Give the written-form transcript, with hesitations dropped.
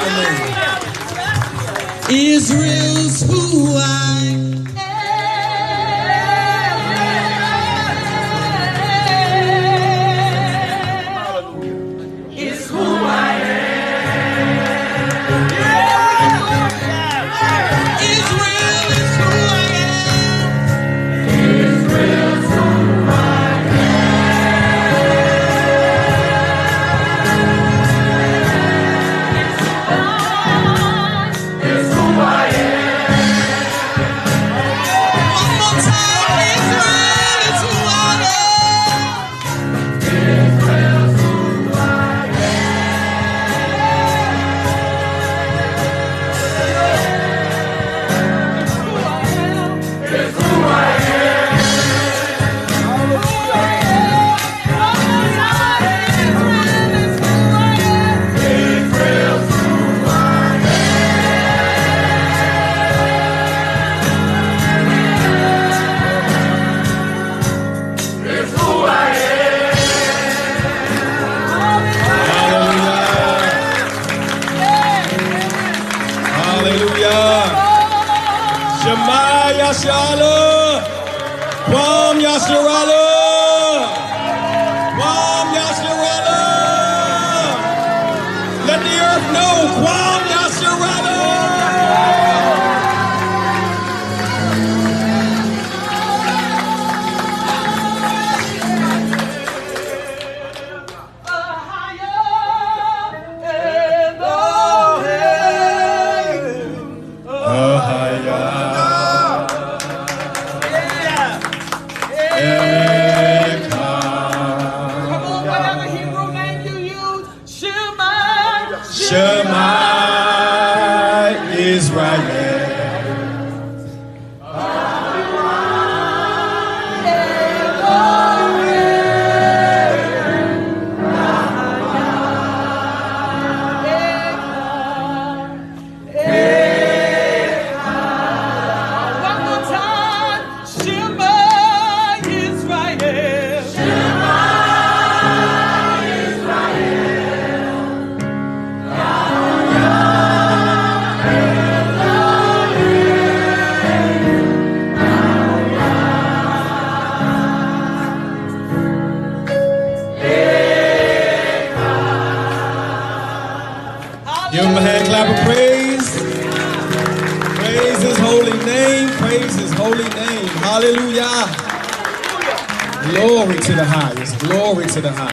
name. Israel's who I am. Is who I am. Israel is who I am. Israel's who I am. Is who I am. One more time, Israel is who I am. Israel's who I am. Is who I am. Hallelujah. Shema Yashala. Kwam Yasharala. Kwam Yasharala. Let the earth know. Kwam Yasharala. Shema Israel. Give him a hand clap of praise. Praise his holy name. Praise his holy name. Hallelujah. Glory to the highest. Glory to the highest.